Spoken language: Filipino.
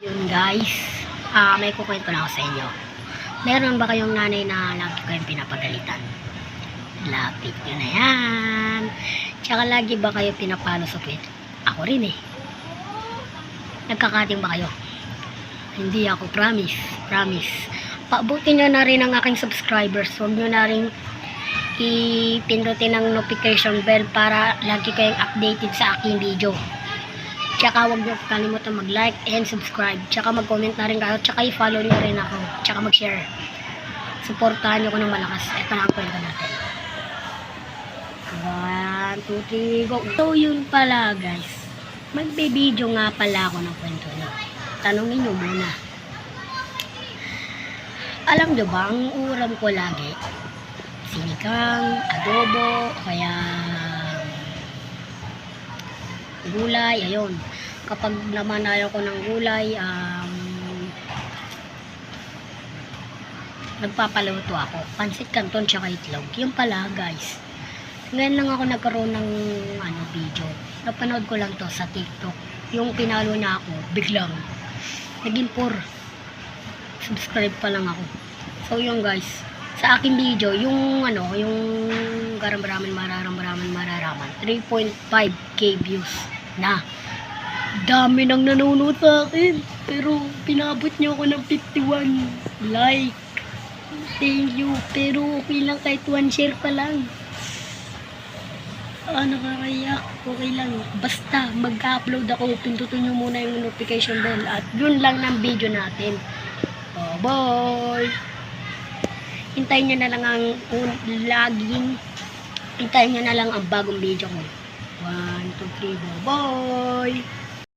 Yun guys, may kukwento na ako sa inyo. Meron ba kayong nanay na lagi kayong pinapagalitan? Lapit nyo na yan. Tsaka lagi ba kayo pinapalo sa kwento? Ako rin eh. Nagkakating ba kayo? Hindi ako, promise. Paabutin nyo na rin ang aking subscribers. Huwag nyo na rin ipindutin ang notification bell para lagi kayong updated sa aking video. Tsaka huwag nyo kalimutan mag-like and subscribe. Tsaka mag-comment na rin kayo. Tsaka i-follow nyo rin ako. Tsaka mag-share. Supportahan nyo ko ng malakas. Ito na ang kwento natin. 1, 2, 3, go. So yun pala guys. Magbe-video nga pala ako ng kwento nyo. Tanungin nyo muna. Alam nyo ba, ang ulam ko lagi, sinigang, adobo, o kaya gulay, ayun. Kapag naman ayaw ko ng gulay, nagpapaluto ako. Pansit canton tsaka itlog. Yung pala guys. Ngayon lang ako nagkaroon ng video. Napanood ko lang to sa TikTok. Yung pinalo na ako, biglang. Naging 4. Subscribe pa lang ako. So yun guys. Sa aking video, yung yung mararaman 3.5k views na. Dami nang nanonood sa akin. Pero pinabot niyo ako ng 51 like. Thank you. Pero okay lang kahit 1 share pa lang. Nakakaiyak. Okay lang. Basta mag-upload ako. Pindutin nyo muna yung notification bell. At yun lang ng video natin. Bye! Hintayin nyo na lang ang laging. Hintayin nyo na lang ang bagong video ko. 1, 2, 3, bye!